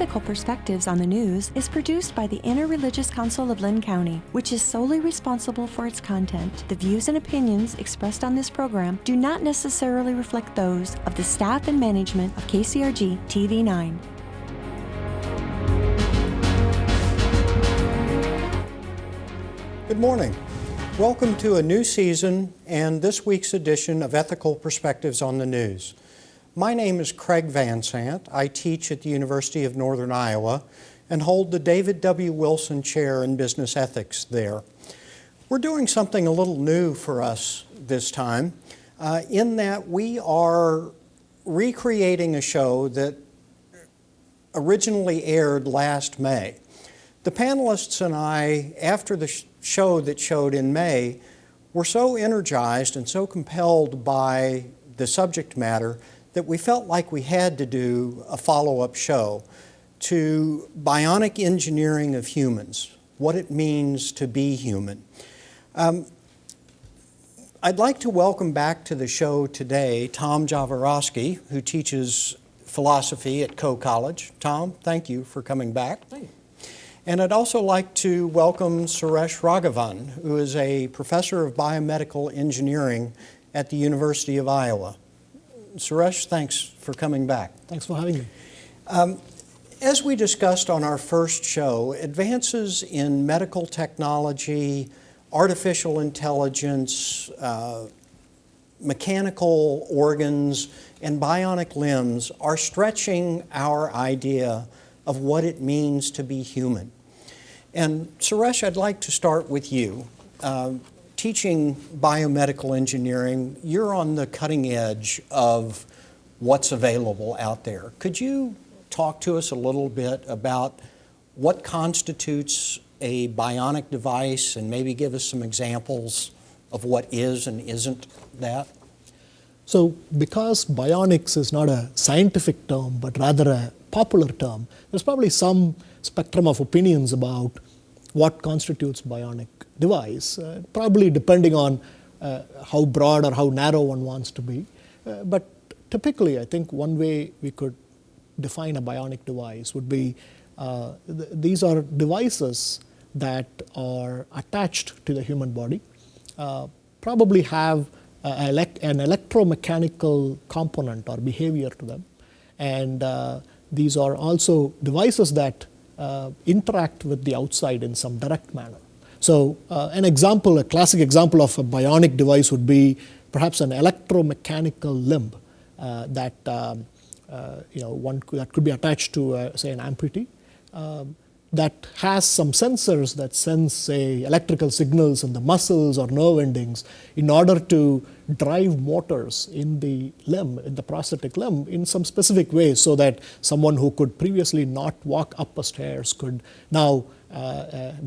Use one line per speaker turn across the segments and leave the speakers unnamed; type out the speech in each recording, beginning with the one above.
Ethical Perspectives on the News is produced by the Interreligious Council of Lynn County, which is solely responsible for its content. The views and opinions expressed on this program do not necessarily reflect those of the staff and management of KCRG TV9.
Good morning. Welcome to a new season and this week's edition of Ethical Perspectives on the News. My name is Craig VanSandt. I teach at the University of Northern Iowa and hold the David W. Wilson Chair in Business Ethics there. We're doing something a little new for us this time in that we are recreating a show that originally aired last May. The panelists and I, after the show that showed in May, were so energized and so compelled by the subject matter that we felt like we had to do a follow-up show to bionic engineering of humans, what it means to be human. I'd like to welcome back to the show today Tom Javoroski, who teaches philosophy at Coe College. Tom, thank you for coming back.
Thank you.
And I'd also like to welcome Suresh Raghavan, who is a professor of biomedical engineering at the University of Iowa. Suresh, thanks for coming back.
Thanks for having me.
As we discussed on our first show, advances in medical technology, artificial intelligence, mechanical organs, and bionic limbs are stretching our idea of what it means to be human. And Suresh, I'd like to start with you. Teaching biomedical engineering, you're on the cutting edge of what's available out there. Could you talk to us a little bit about what constitutes a bionic device and maybe give us some examples of what is and isn't that?
So because bionics is not a scientific term, but rather a popular term, there's probably some spectrum of opinions about what constitutes bionic device, probably depending on how broad or how narrow one wants to be. But typically, I think one way we could define a bionic device would be these are devices that are attached to the human body, probably have an electromechanical component or behavior to them. And these are also devices that interact with the outside in some direct manner. So a classic example of a bionic device would be perhaps an electromechanical limb that could be attached to, say, an amputee that has some sensors that sense, say, electrical signals in the muscles or nerve endings in order to drive motors in the limb, in the prosthetic limb, in some specific ways so that someone who could previously not walk up a stairs could now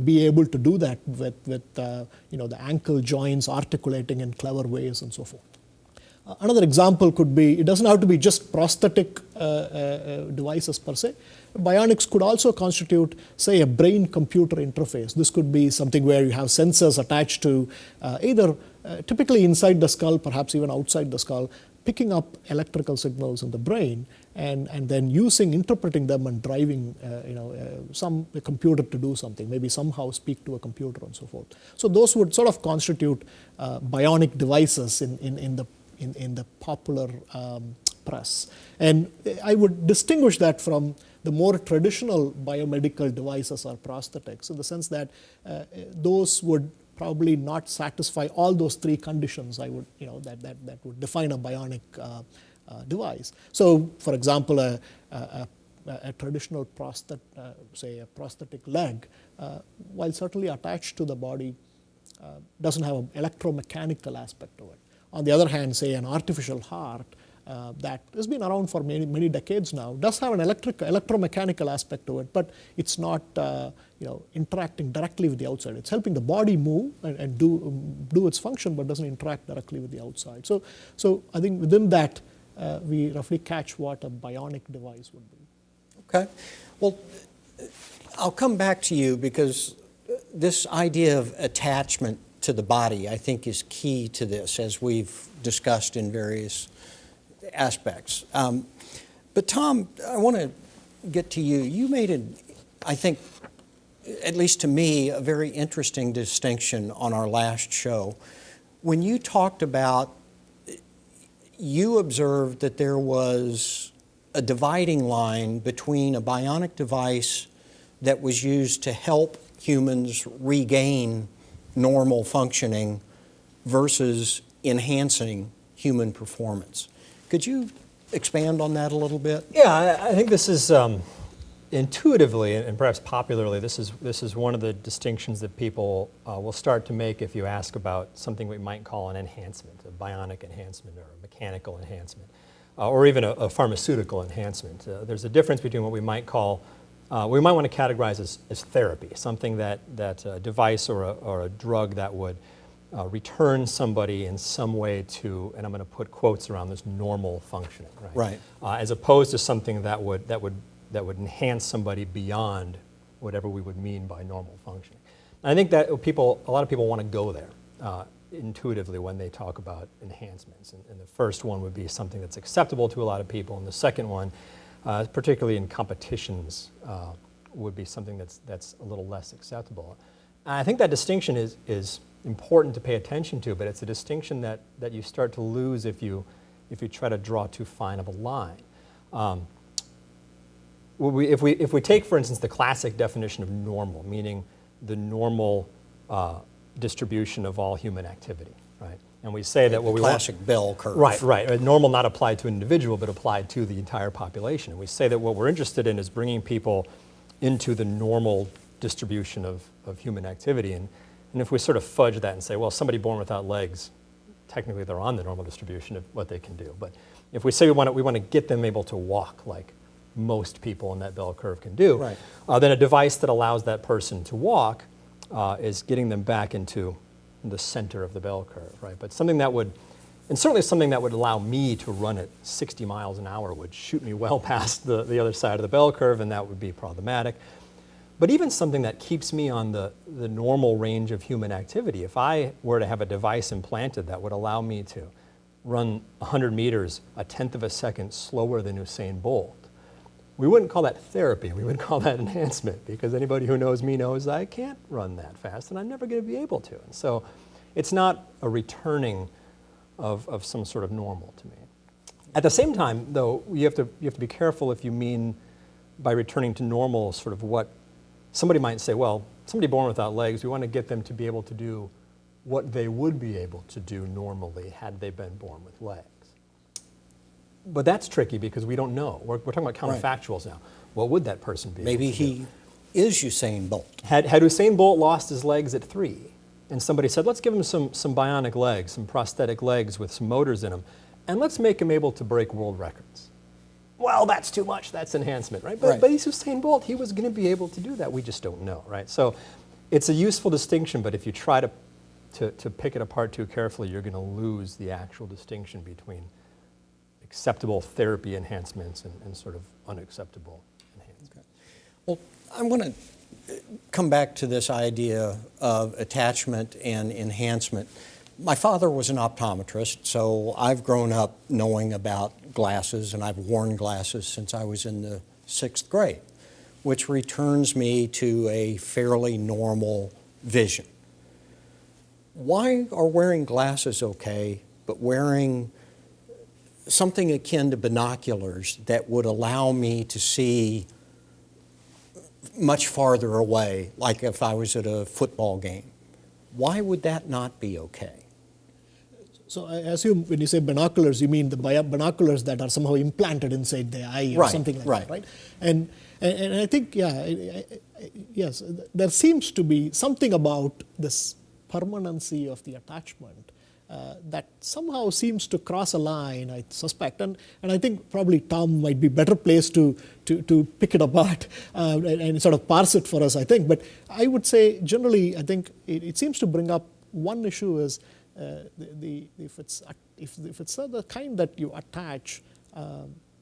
be able to do that with the ankle joints articulating in clever ways and so forth. Another example could be, it doesn't have to be just prosthetic devices per se. Bionics could also constitute, say, a brain-computer interface. This could be something where you have sensors attached to either typically inside the skull, perhaps even outside the skull, picking up electrical signals in the brain and then interpreting them and driving a computer to do something, maybe somehow speak to a computer and so forth. So those would sort of constitute bionic devices in the popular press. And I would distinguish that from the more traditional biomedical devices or prosthetics in the sense that those would probably not satisfy all those three conditions that would define a bionic device. So, for example, a traditional say a prosthetic leg, while certainly attached to the body, doesn't have an electromechanical aspect to it. On the other hand, say an artificial heart that has been around for many decades now does have an electromechanical aspect to it, but it's not interacting directly with the outside. It's helping the body move and do its function, but doesn't interact directly with the outside. So I think within that we roughly catch what a bionic device would be.
Okay. Well, I'll come back to you because this idea of attachment to the body, I think, is key to this, as we've discussed in various aspects. But Tom, I want to get to you. You made I think, at least to me, a very interesting distinction on our last show. When you talked about, you observed that there was a dividing line between a bionic device that was used to help humans regain normal functioning versus enhancing human performance. Could you expand on that a little bit?
Yeah, I think this is intuitively and perhaps popularly, this is one of the distinctions that people will start to make if you ask about something we might call an enhancement, a bionic enhancement or a mechanical enhancement, or even a pharmaceutical enhancement. There's a difference between what we might call, we might want to categorize as therapy, something that a device or a drug that would return somebody in some way to, and I'm going to put quotes around this, normal functioning, right? As opposed to something that would enhance somebody beyond whatever we would mean by normal functioning. And I think that a lot of people want to go there intuitively when they talk about enhancements. And the first one would be something that's acceptable to a lot of people, and the second one, particularly in competitions, would be something that's a little less acceptable. And I think that distinction is important to pay attention to, but it's a distinction that you start to lose if you try to draw too fine of a line. If we take, for instance, the classic definition of normal, meaning the normal distribution of all human activity, right? And we say that what we want...
Classic bell curve.
Right. Normal not applied to an individual, but applied to the entire population. And we say that what we're interested in is bringing people into the normal distribution of human activity. And if we sort of fudge that and say, well, somebody born without legs, technically they're on the normal distribution of what they can do. But if we say we want to get them able to walk like most people in that bell curve can do, then a device that allows that person to walk is getting them back into the center of the bell curve, right? But something that would, and certainly something that would allow me to run at 60 miles an hour would shoot me well past the other side of the bell curve, and that would be problematic. But even something that keeps me on the normal range of human activity, if I were to have a device implanted that would allow me to run 100 meters a tenth of a second slower than Usain Bolt, we wouldn't call that therapy, we would call that enhancement, because anybody who knows me knows I can't run that fast and I'm never going to be able to. And so it's not a returning of some sort of normal to me. At the same time, though, you have to be careful if you mean by returning to normal sort of what somebody might say, well, somebody born without legs, we want to get them to be able to do what they would be able to do normally had they been born with legs. But that's tricky because we don't know. We're talking about counterfactuals now. What would that person be?
Maybe he is Usain Bolt.
Had Usain Bolt lost his legs at 3, and somebody said, let's give him some bionic legs, some prosthetic legs with some motors in them, and let's make him able to break world records. Well, that's too much. That's enhancement, right? But he's Usain Bolt. He was going to be able to do that. We just don't know, right? So it's a useful distinction, but if you try to pick it apart too carefully, you're going to lose the actual distinction between acceptable therapy enhancements and sort of unacceptable enhancements.
Okay. Well, I want to come back to this idea of attachment and enhancement. My father was an optometrist, so I've grown up knowing about glasses, and I've worn glasses since I was in the 6th grade, which returns me to a fairly normal vision. Why are wearing glasses okay, but wearing something akin to binoculars that would allow me to see much farther away, like if I was at a football game, why would that not be okay?
So I assume when you say binoculars, you mean the binoculars that are somehow implanted inside the eye or something like that, right? And I think, yes, there seems to be something about this permanency of the attachment that somehow seems to cross a line, I suspect. And I think probably Tom might be better placed to pick it apart and sort of parse it for us, I think. But I would say generally, I think it seems to bring up one issue is if it's the kind that you attach,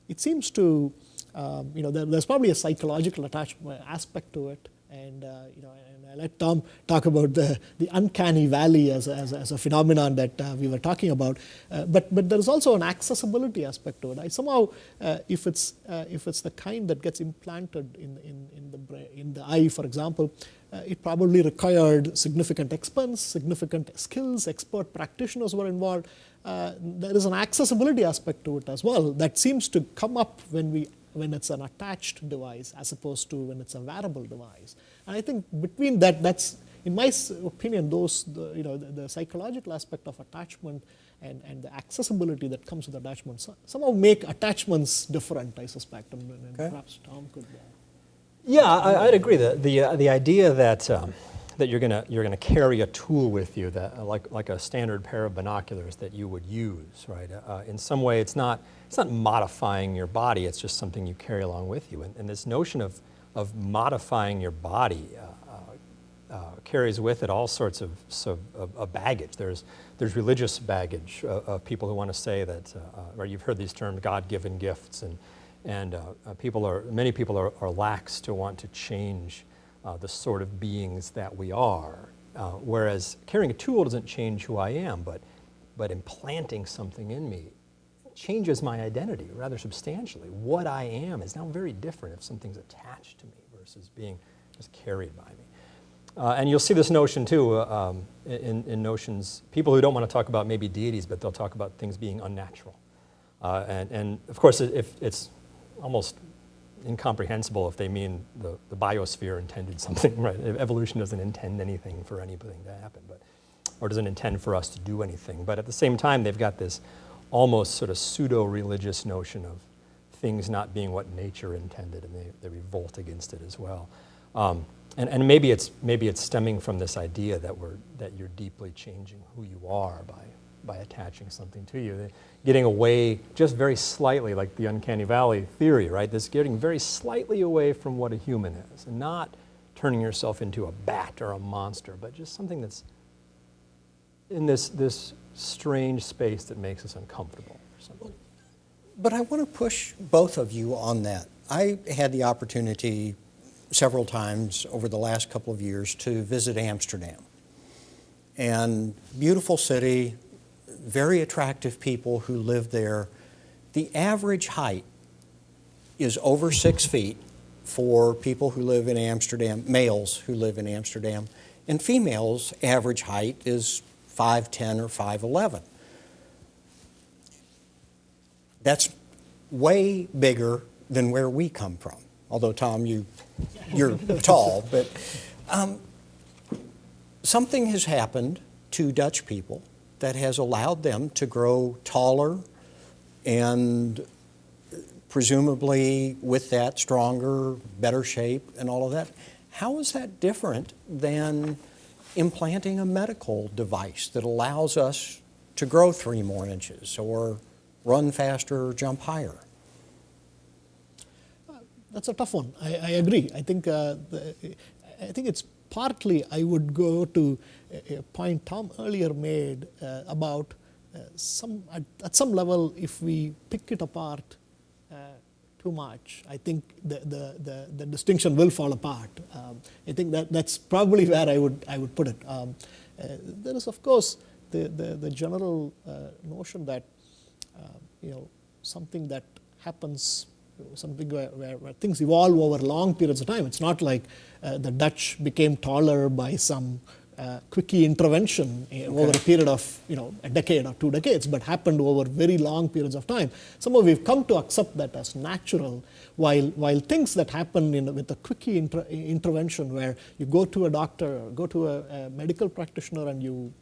it seems to, there's probably a psychological attachment aspect to it. and I let Tom talk about the uncanny valley as a phenomenon that we were talking about. But there is also an accessibility aspect to it. Somehow, if it's the kind that gets implanted in the eye, for example, it probably required significant expense, significant skills, expert practitioners were involved. There is an accessibility aspect to it as well that seems to come up when it's an attached device as opposed to when it's a wearable device. And I think between that's, in my opinion, the psychological aspect of attachment and the accessibility that comes with attachment somehow make attachments different, I suspect. And perhaps Tom could.
Yeah, I'd agree that the idea that that you're gonna carry a tool with you that like a standard pair of binoculars that you would use, right? In some way, it's not modifying your body. It's just something you carry along with you. And this notion of modifying your body carries with it all sorts of baggage. There's religious baggage of people who want to say that, right? You've heard these terms, God-given gifts, and many people are lax to want to change the sort of beings that we are. Whereas carrying a tool doesn't change who I am, but implanting something in me changes my identity rather substantially. What I am is now very different if something's attached to me versus being just carried by me. And you'll see this notion too in notions, people who don't want to talk about maybe deities, but they'll talk about things being unnatural. And of course, if it's almost incomprehensible if they mean the biosphere intended something, right? Evolution doesn't intend anything for anything to happen, or doesn't intend for us to do anything. But at the same time, they've got this almost sort of pseudo-religious notion of things not being what nature intended, and they revolt against it as well. And maybe it's stemming from this idea that you're deeply changing who you are by attaching something to you, getting away just very slightly, like the uncanny valley theory, right? This getting very slightly away from what a human is, and not turning yourself into a bat or a monster, but just something that's in this strange space that makes us uncomfortable or something.
But I want to push both of you on that. I had the opportunity several times over the last couple of years to visit Amsterdam. And beautiful city, very attractive people who live there. The average height is over 6 feet for people who live in Amsterdam, males who live in Amsterdam, and females' average height is 5'10" or 5'11". That's way bigger than where we come from. Although, Tom, you're tall, but something has happened to Dutch people that has allowed them to grow taller and presumably with that stronger, better shape and all of that. How is that different than implanting a medical device that allows us to grow 3 more inches or run faster or jump higher?
That's a tough one. I agree. I think it's partly, I would go to a point Tom earlier made about at some level, if we pick it apart too much, I think the distinction will fall apart. I think that's probably where I would put it. There is, of course, the general notion that something that happens, something where things evolve over long periods of time. It's not like the Dutch became taller by some quickie intervention over a period of a decade or 2 decades, but happened over very long periods of time. Somehow we've come to accept that as natural, while things that happen with a quickie intervention, where you go to a doctor or go to a medical practitioner and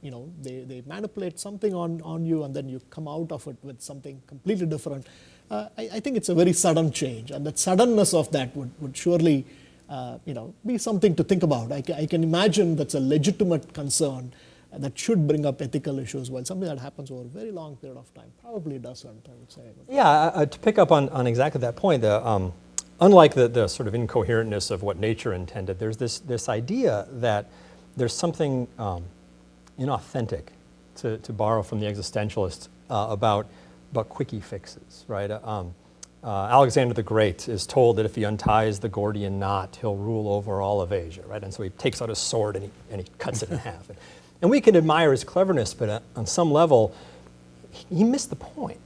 they manipulate something on you, and then you come out of it with something completely different. I think it's a very sudden change, and that suddenness of that would surely be something to think about. I can imagine that's a legitimate concern that should bring up ethical issues, while something that happens over a very long period of time probably doesn't, I would say.
Yeah, to pick up on exactly that point, unlike the sort of incoherentness of what nature intended, there's this idea that there's something inauthentic, to borrow from the existentialists, about quickie fixes, right? Alexander the Great is told that if he unties the Gordian knot, he'll rule over all of Asia, right? And so he takes out his sword and he cuts it in half. And we can admire his cleverness, but on some level, he missed the point.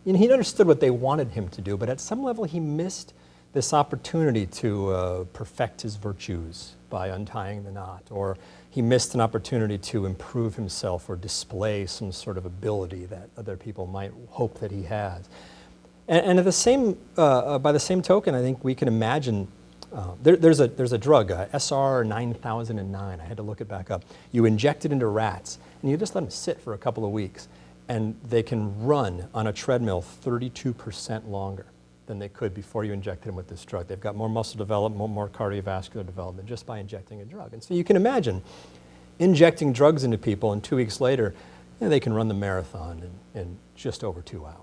You know, he understood what they wanted him to do, but at some level he missed this opportunity to perfect his virtues by untying the knot, or he missed an opportunity to improve himself or display some sort of ability that other people might hope that he has. And at the same, by the same token, I think we can imagine there's a drug, SR 9009. I had to look it back up. You inject it into rats, and you just let them sit for a couple of weeks, and they can run on a treadmill 32% longer than they could before you injected them with this drug. They've got more muscle development, more cardiovascular development just by injecting a drug. And so you can imagine injecting drugs into people, and 2 weeks later, you know, they can run the marathon in just over 2 hours.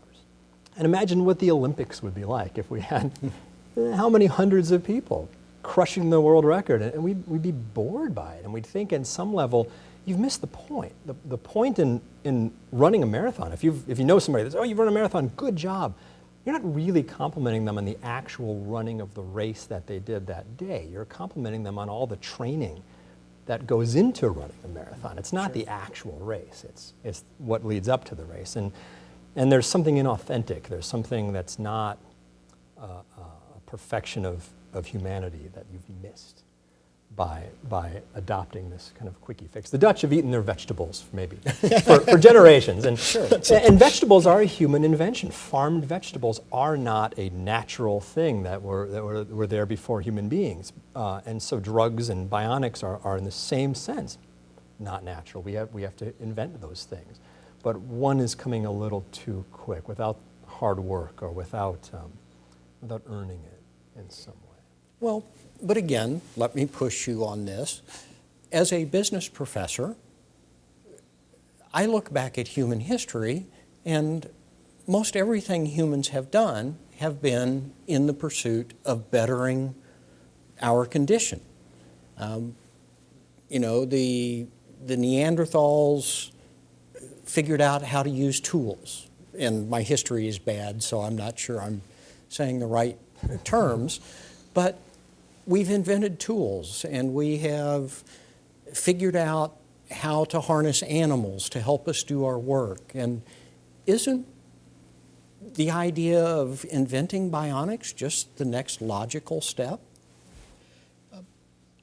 And imagine what the Olympics would be like if we had how many hundreds of people crushing the world record, and we'd be bored by it, and we'd think at some level, you've missed the point. The point in running a marathon, if you know somebody that says, oh, you've run a marathon, good job, you're not really complimenting them on the actual running of the race that they did that day. You're complimenting them on all the training that goes into running a marathon. It's not the actual race, it's what leads up to the race. And there's something inauthentic, there's something that's not a perfection of humanity that you've missed by adopting this kind of quickie fix. The Dutch have eaten their vegetables, maybe, for generations. And, and vegetables are a human invention. Farmed vegetables are not a natural thing that were there before human beings. And so drugs and bionics are in the same sense not natural. We have to invent those things. But one is coming a little too quick, without hard work or without earning it in some way.
Well, but again, let me push you on this. As a business professor, I look back at human history, and most everything humans have done have been in the pursuit of bettering our condition. You know, the Neanderthals figured out how to use tools, and my history is bad, so I'm not sure I'm saying the right terms, but we've invented tools, and we have figured out how to harness animals to help us do our work. And isn't the idea of inventing bionics just the next logical step?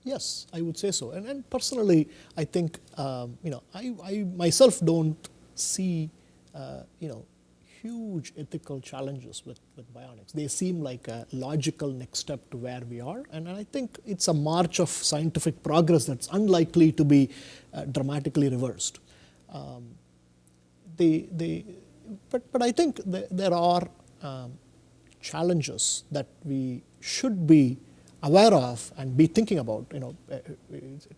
Yes, I would say so. And personally, I think, I myself don't see, huge ethical challenges with bionics. They seem like a logical next step to where we are, and I think it's a march of scientific progress that's unlikely to be dramatically reversed. But I think there are challenges that we should be aware of and be thinking about.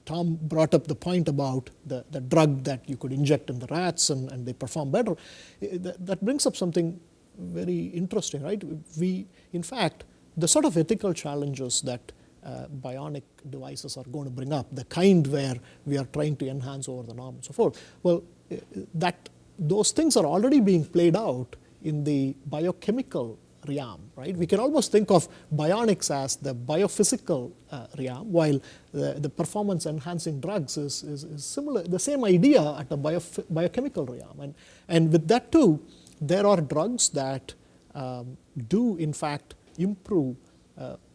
Tom brought up the point about the drug that you could inject in the rats and they perform better. That brings up something very interesting, right? In fact, the sort of ethical challenges that bionic devices are going to bring up, the kind where we are trying to enhance over the norm and so forth, well, those things are already being played out in the biochemical realm, right? We can almost think of bionics as the biophysical realm, while the performance-enhancing drugs is similar, the same idea at the biochemical realm. And with that too, there are drugs that do in fact improve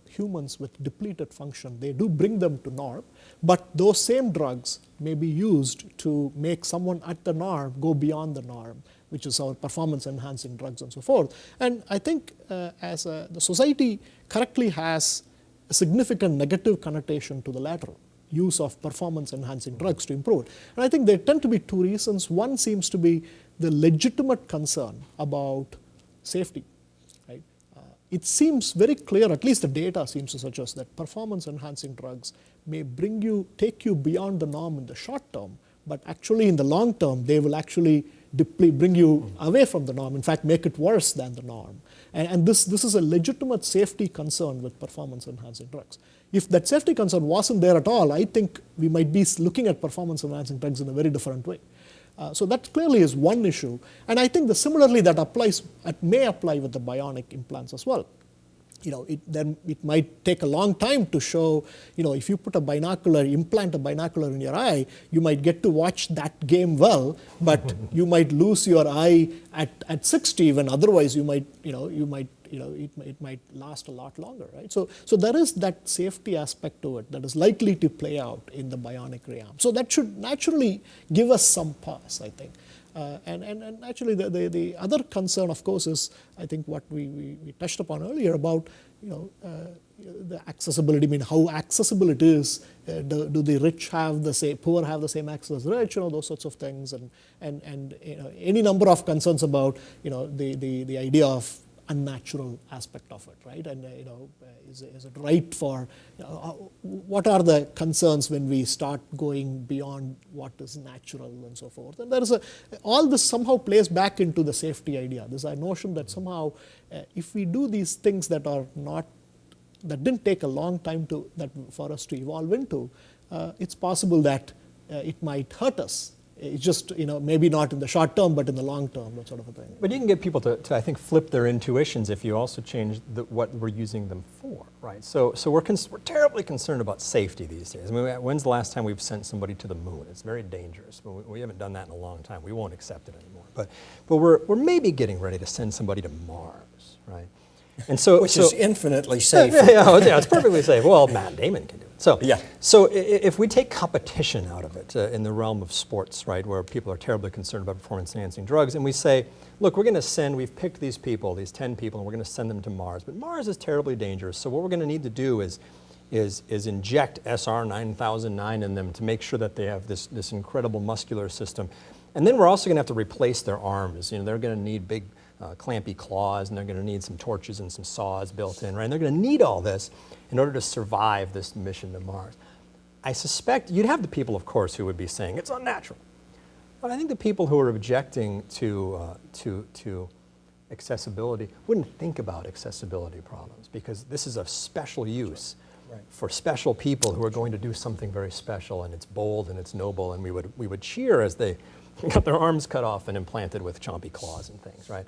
humans with depleted function. They do bring them to norm, but those same drugs may be used to make someone at the norm go beyond the norm, which is our performance-enhancing drugs and so forth. And I think the society correctly has a significant negative connotation to the latter, use of performance-enhancing drugs to improve it. And I think there tend to be two reasons. One seems to be the legitimate concern about safety. Right? It seems very clear, at least the data seems to suggest, that performance-enhancing drugs may take you beyond the norm in the short term, but actually in the long term, they will actually bring you away from the norm, in fact, make it worse than the norm. And this is a legitimate safety concern with performance-enhancing drugs. If that safety concern wasn't there at all, I think we might be looking at performance-enhancing drugs in a very different way. So that clearly is one issue. And I think similarly that may apply with the bionic implants as well. It might take a long time to show, if you put implant a binocular in your eye, you might get to watch that game well, but you might lose your eye at 60 when otherwise it might last a lot longer, right? So there is that safety aspect to it that is likely to play out in the bionic realm. So that should naturally give us some pause, I think. And actually, the other concern, of course, is I think what we touched upon earlier about the accessibility. I mean, how accessible it is. Do the rich have the same, poor have the same access as rich? Those sorts of things, and any number of concerns about the idea of unnatural aspect of it, right? And is it right for what are the concerns when we start going beyond what is natural and so forth? And there is all this somehow plays back into the safety idea. There's a notion that somehow if we do these things that didn't take a long time for us to evolve into, it's possible that it might hurt us. It's just, maybe not in the short term, but in the long term, that sort of a thing.
But you can get people to I think, flip their intuitions if you also change what we're using them for, right? So we're terribly concerned about safety these days. I mean, when's the last time we've sent somebody to the moon? It's very dangerous. We haven't done that in a long time. We won't accept it anymore. But we're maybe getting ready to send somebody to Mars, right? And
which is infinitely safe.
Yeah, it's perfectly safe. Well, Matt Damon can do it. So if we take competition out of it in the realm of sports, right, where people are terribly concerned about performance-enhancing drugs, and we say, look, we've picked these 10 people, and we're going to send them to Mars. But Mars is terribly dangerous, so what we're going to need to do is inject SR 9009 in them to make sure that they have this incredible muscular system. And then we're also going to have to replace their arms. They're going to need big clampy claws, and they're going to need some torches and some saws built in, right? And they're going to need all this in order to survive this mission to Mars. I suspect you'd have the people, of course, who would be saying it's unnatural. But I think the people who are objecting to accessibility wouldn't think about accessibility problems, because this is a special use for special people who are going to do something very special, and it's bold and it's noble, and we would cheer as they got their arms cut off and implanted with chompy claws and things, right?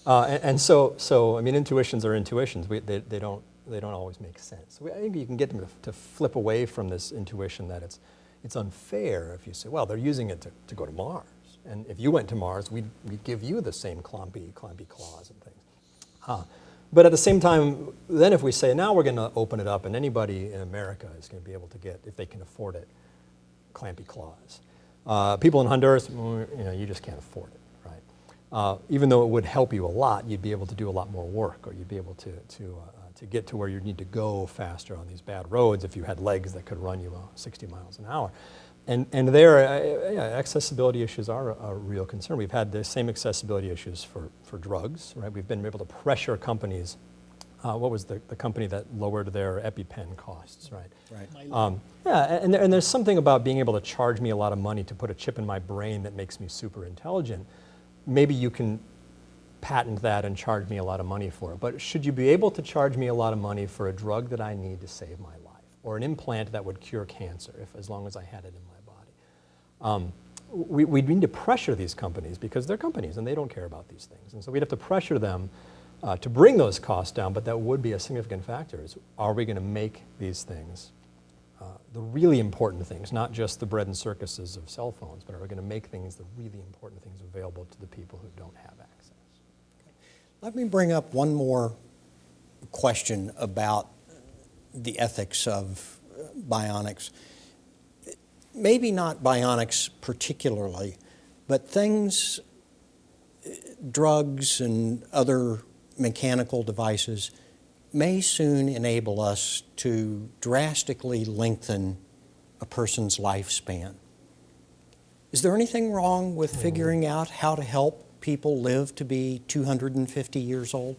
And so I mean, intuitions are intuitions. They don't always make sense. So I think you can get them to flip away from this intuition that it's unfair if you say, well, they're using it to go to Mars, and if you went to Mars, we'd give you the same clumpy claws and things. But at the same time, then if we say, now we're going to open it up, and anybody in America is going to be able to get, if they can afford it, clampy claws. People in Honduras, you just can't afford it, right? Even though it would help you a lot, you'd be able to do a lot more work, or you'd be able to get to where you need to go faster on these bad roads if you had legs that could run you 60 miles an hour. And there, accessibility issues are a real concern. We've had the same accessibility issues for drugs, right? We've been able to pressure companies. What was the company that lowered their EpiPen costs, right?
Right.
And there's something about being able to charge me a lot of money to put a chip in my brain that makes me super intelligent. Maybe you can patent that and charge me a lot of money for it. But should you be able to charge me a lot of money for a drug that I need to save my life, or an implant that would cure cancer, as long as I had it in my body? We need to pressure these companies, because they're companies and they don't care about these things. And so we'd have to pressure them to bring those costs down, but that would be a significant factor. Are we going to make these things, the really important things, not just the bread and circuses of cell phones, but are we going to make things, the really important things, available to the people who don't have access?
Let me bring up one more question about the ethics of bionics. Maybe not bionics particularly, but things, drugs and other mechanical devices may soon enable us to drastically lengthen a person's lifespan. Is there anything wrong with figuring out how to help people live to be 250 years old?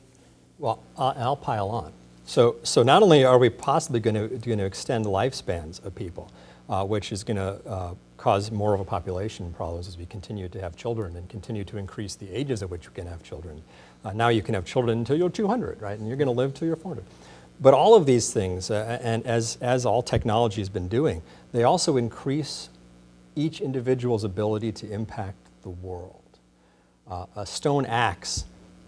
Well, I'll pile on. So not only are we possibly going to extend the lifespans of people, which is going to cause more of a population problems as we continue to have children and continue to increase the ages at which we can have children. Now you can have children until you're 200, right? And you're going to live till you're 400. But all of these things, and as all technology has been doing, they also increase each individual's ability to impact the world. A stone axe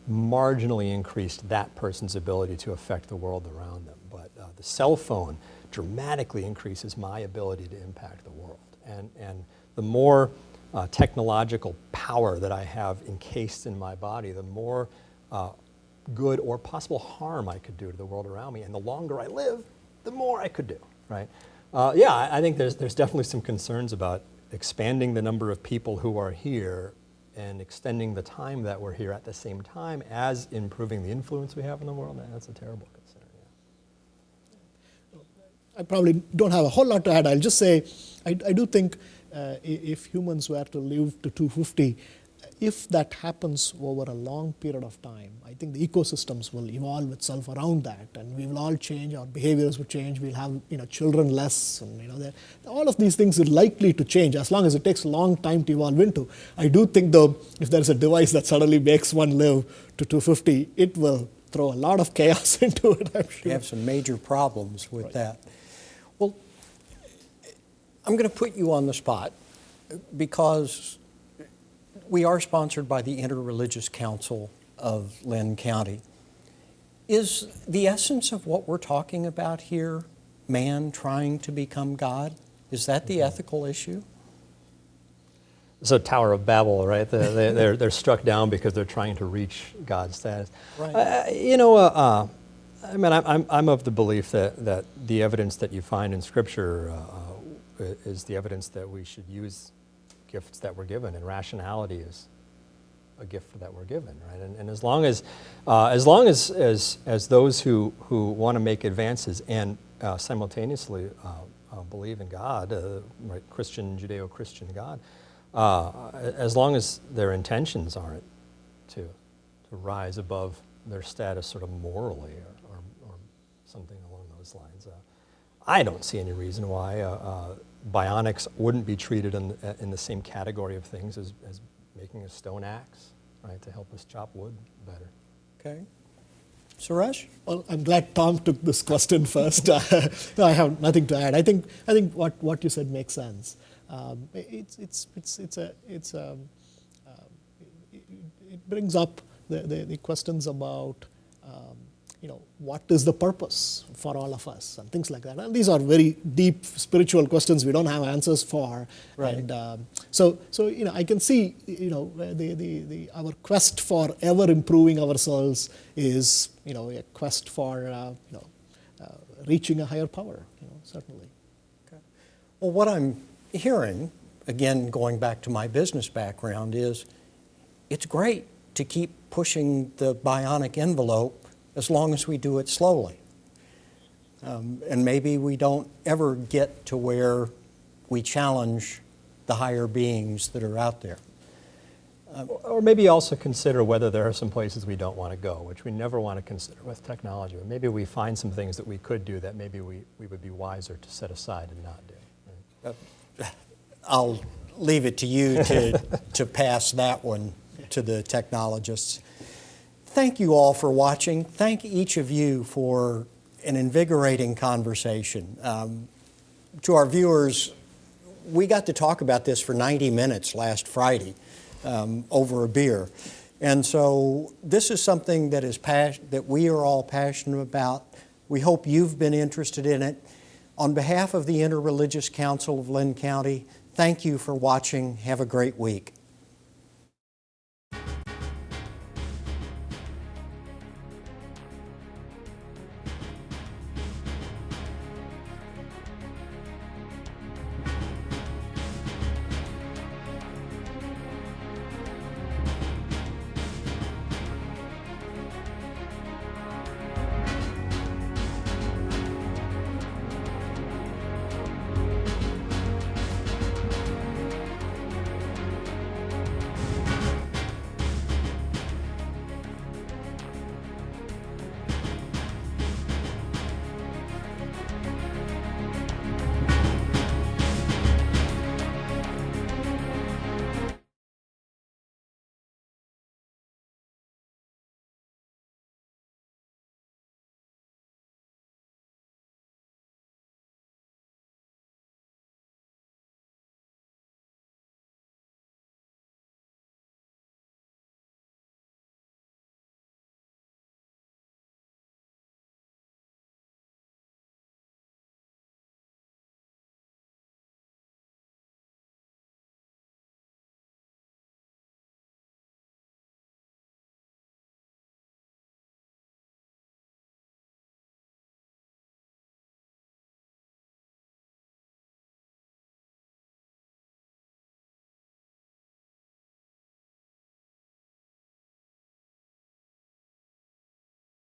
marginally increased that person's ability to affect the world around them, but the cell phone dramatically increases my ability to impact the world. And the more technological power that I have encased in my body, the more good or possible harm I could do to the world around me. And the longer I live, the more I could do, right? Yeah, I think there's definitely some concerns about expanding the number of people who are here and extending the time that we're here at the same time as improving the influence we have in the world. That's a terrible concern. Yeah.
I probably don't have a whole lot to add. I'll just say I do think if humans were to live to 250, if that happens over a long period of time, I think the ecosystems will evolve itself around that, and we will all change. Our behaviors will change. We'll have children less, and all of these things are likely to change as long as it takes a long time to evolve into. I do think though, if there is a device that suddenly makes one live to 250, it will throw a lot of chaos into it. I'm sure.
We have some major problems with that. Well, I'm going to put you on the spot because we are sponsored by the Interreligious Council of Linn County. Is the essence of what we're talking about here man trying to become God? Is that the ethical issue?
So Tower of Babel, right? They're struck down because they're trying to reach God's status.
Right.
I mean, I'm of the belief that the evidence that you find in Scripture is the evidence that we should use gifts that we're given, and rationality is a gift that we're given, right? And as long as those who want to make advances and simultaneously believe in God, right, Christian, Judeo-Christian God, as long as their intentions aren't to rise above their status sort of morally or something along those lines, I don't see any reason why bionics wouldn't be treated in the same category of things as making a stone axe, right, to help us chop wood better.
Okay. Suresh?
Well, I'm glad Tom took this question first. No, I have nothing to add. I think what you said makes sense. It brings up the questions about what is the purpose for all of us and things like that. And these are very deep spiritual questions we don't have answers for.
Right.
And so I can see our quest for ever improving ourselves is a quest for reaching a higher power. Certainly.
Okay. Well, what I'm hearing, again going back to my business background, is it's great to keep pushing the bionic envelope as long as we do it slowly. And maybe we don't ever get to where we challenge the higher beings that are out there.
Or maybe also consider whether there are some places we don't want to go, which we never want to consider with technology. But maybe we find some things that we could do that maybe we would be wiser to set aside and not do. Right?
I'll leave it to you to pass that one to the technologists. Thank you all for watching. Thank each of you for an invigorating conversation. To our viewers, we got to talk about this for 90 minutes last Friday over a beer. And so this is something that we are all passionate about. We hope you've been interested in it. On behalf of the Interreligious Council of Linn County, thank you for watching. Have a great week.